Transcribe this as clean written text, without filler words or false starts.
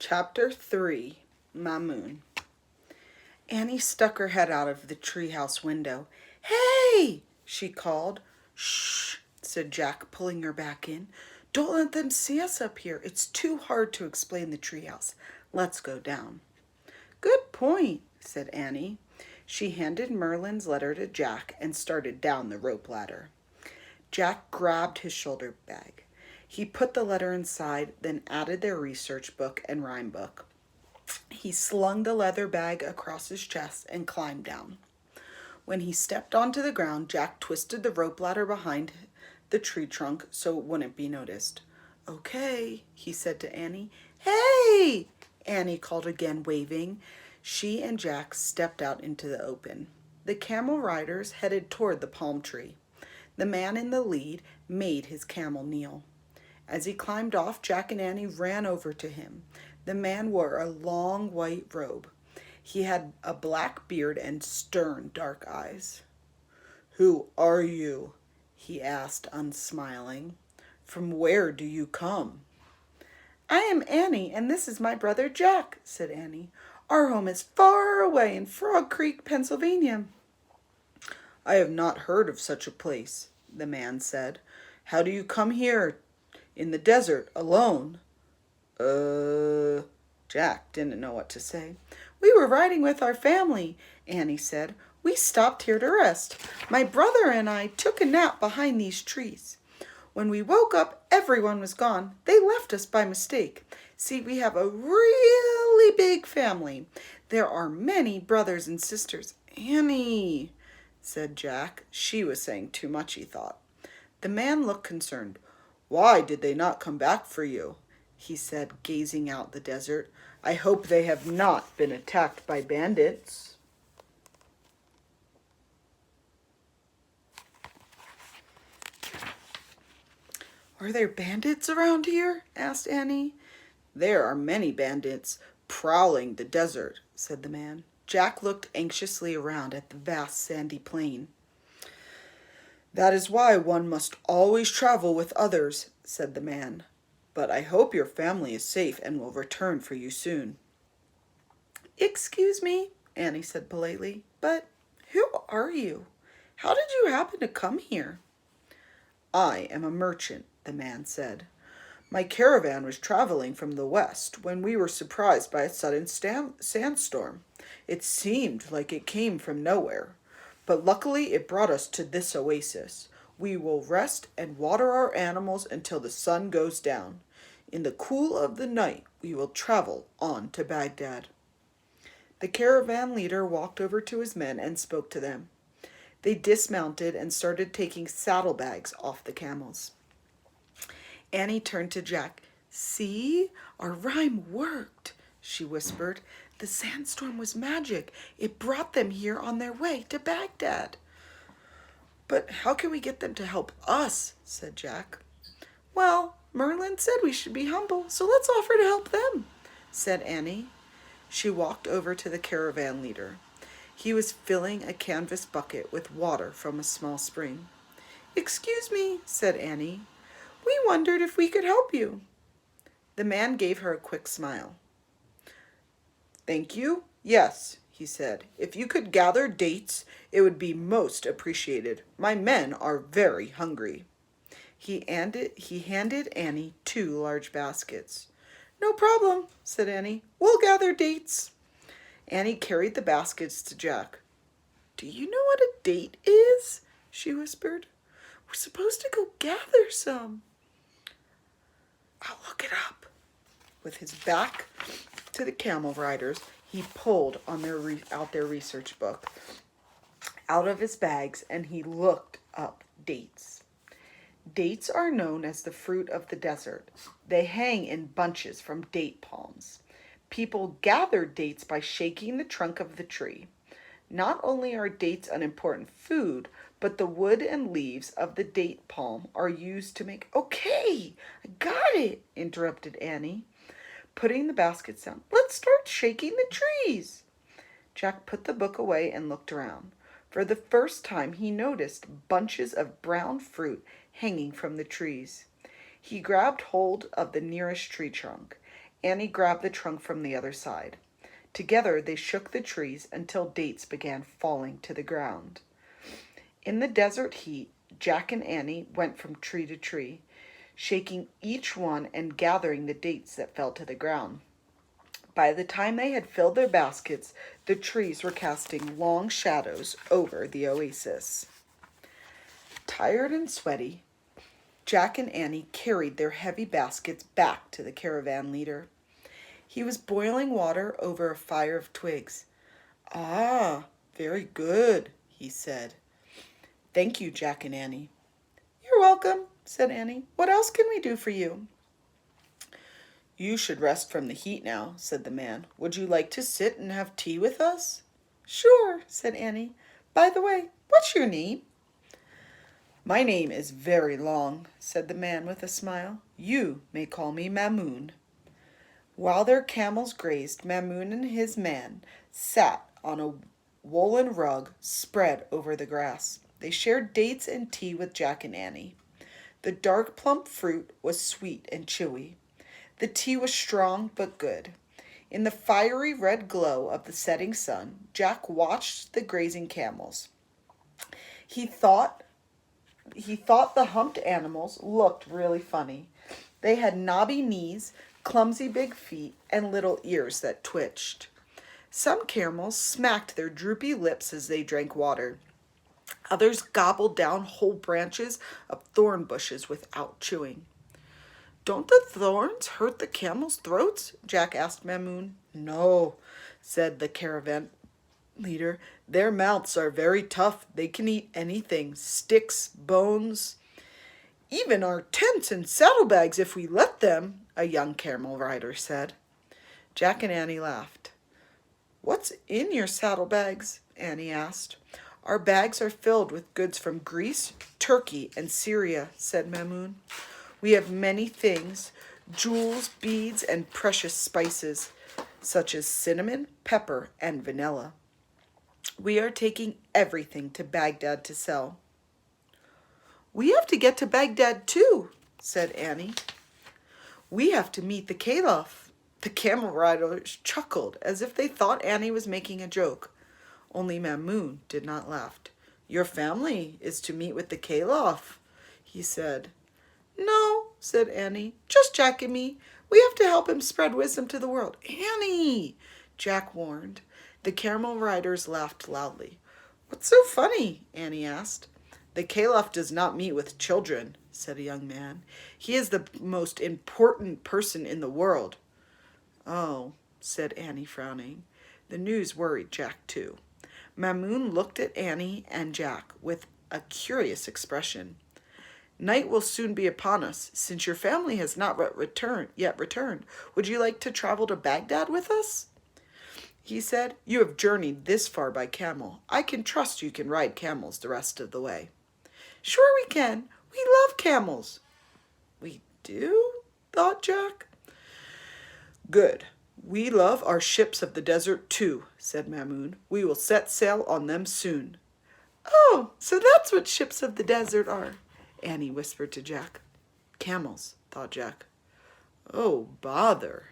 Chapter 3, Mamoon. Annie stuck her head out of the treehouse window. "Hey!" she called. "Shh," said Jack, pulling her back in. "Don't let them see us up here. It's too hard to explain the treehouse. Let's go down." "Good point," said Annie. She handed Merlin's letter to Jack and started down the rope ladder. Jack grabbed his shoulder bag. He put the letter inside, then added their research book and rhyme book. He slung the leather bag across his chest and climbed down. When he stepped onto the ground, Jack twisted the rope ladder behind the tree trunk so it wouldn't be noticed. "Okay," he said to Annie. "Hey!" Annie called again, waving. She and Jack stepped out into the open. The camel riders headed toward the palm tree. The man in the lead made his camel kneel. As he climbed off, Jack and Annie ran over to him. The man wore a long white robe. He had a black beard and stern dark eyes. "Who are you?" he asked, unsmiling. "From where do you come?" "I am Annie, and this is my brother Jack," said Annie. "Our home is far away in Frog Creek, Pennsylvania." "I have not heard of such a place," the man said. "How do you come here in the desert alone?" Jack didn't know what to say. "We were riding with our family," Annie said. "We stopped here to rest. My brother and I took a nap behind these trees. When we woke up, everyone was gone. They left us by mistake. See, we have a really big family. There are many brothers and sisters." "Annie," said Jack. She was saying too much, he thought. The man looked concerned. "Why did they not come back for you?" he said, gazing out the desert. "I hope they have not been attacked by bandits." "Are there bandits around here?" asked Annie. "There are many bandits prowling the desert," said the man. Jack looked anxiously around at the vast sandy plain. "That is why one must always travel with others," said the man. "But I hope your family is safe and will return for you soon." "Excuse me," Annie said politely, "but who are you? How did you happen to come here?" "I am a merchant," the man said. "My caravan was traveling from the west when we were surprised by a sudden sandstorm. It seemed like it came from nowhere, but luckily it brought us to this oasis. We will rest and water our animals until the sun goes down. In the cool of the night, we will travel on to Baghdad." The caravan leader walked over to his men and spoke to them. They dismounted and started taking saddlebags off the camels. Annie turned to Jack. "See, our rhyme worked," she whispered. "The sandstorm was magic. It brought them here on their way to Baghdad." "But how can we get them to help us?" said Jack. "Well, Merlin said we should be humble, so let's offer to help them," said Annie. She walked over to the caravan leader. He was filling a canvas bucket with water from a small spring. "Excuse me," said Annie. "We wondered if we could help you." The man gave her a quick smile. "Thank you. Yes," he said. "If you could gather dates, it would be most appreciated. My men are very hungry." He handed Annie 2 large baskets. "No problem," said Annie. "We'll gather dates." Annie carried the baskets to Jack. "Do you know what a date is?" she whispered. "We're supposed to go gather some." "I'll look it up." With his back to the camel riders, he pulled on out their research book out of his bags, and he looked up dates. Dates are known as the fruit of the desert. They hang in bunches from date palms. People gather dates by shaking the trunk of the tree. Not only are dates an important food, but the wood and leaves of the date palm are used to make... "Okay, I got it," interrupted Annie, putting the baskets down. "Let's start shaking the trees." Jack put the book away and looked around. For the first time, he noticed bunches of brown fruit hanging from the trees. He grabbed hold of the nearest tree trunk. Annie grabbed the trunk from the other side. Together they shook the trees until dates began falling to the ground. In the desert heat, Jack and Annie went from tree to tree, shaking each one and gathering the dates that fell to the ground. By the time they had filled their baskets, the trees were casting long shadows over the oasis. Tired and sweaty, Jack and Annie carried their heavy baskets back to the caravan leader. He was boiling water over a fire of twigs. "Ah, very good," he said. "Thank you, Jack and Annie." "You're welcome," said Annie. "What else can we do for you?" "You should rest from the heat now," said the man. "Would you like to sit and have tea with us?" "Sure," said Annie. "By the way, what's your name?" "My name is very long," said the man with a smile. "You may call me Mamoon." While their camels grazed, Mamoon and his man sat on a woolen rug spread over the grass. They shared dates and tea with Jack and Annie. The dark plump fruit was sweet and chewy. The tea was strong but good. In the fiery red glow of the setting sun, Jack watched the grazing camels. He thought the humped animals looked really funny. They had knobby knees, clumsy big feet, and little ears that twitched. Some camels smacked their droopy lips as they drank water. Others gobbled down whole branches of thorn bushes without chewing. "Don't the thorns hurt the camels' throats?" Jack asked Mamoon. "No," said the caravan leader. "Their mouths are very tough. They can eat anything, sticks, bones, even our tents and saddlebags if we let them," a young camel rider said. Jack and Annie laughed. "What's in your saddlebags?" Annie asked. "Our bags are filled with goods from Greece, Turkey, and Syria," said Mamoon. "We have many things, jewels, beads, and precious spices, such as cinnamon, pepper, and vanilla. We are taking everything to Baghdad to sell." "We have to get to Baghdad too," said Annie. "We have to meet the Caliph." The camel riders chuckled as if they thought Annie was making a joke. Only Mamoon did not laugh. "Your family is to meet with the Caliph," he said. "No," said Annie, "just Jack and me. We have to help him spread wisdom to the world." "Annie!" Jack warned. The camel riders laughed loudly. "What's so funny?" Annie asked. "The Caliph does not meet with children," said a young man. "He is the most important person in the world." "Oh," said Annie, frowning. The news worried Jack too. Mamoon looked at Annie and Jack with a curious expression. "Night will soon be upon us. Since your family has not yet returned, would you like to travel to Baghdad with us?" He said. "You have journeyed this far by camel. I can trust you can ride camels the rest of the way." "Sure we can. We love camels." "We do?" thought Jack. "Good. We love our ships of the desert too," said Mamoon. "We will set sail on them soon." "Oh, so that's what ships of the desert are," Annie whispered to Jack. "Camels," thought Jack. "Oh, bother."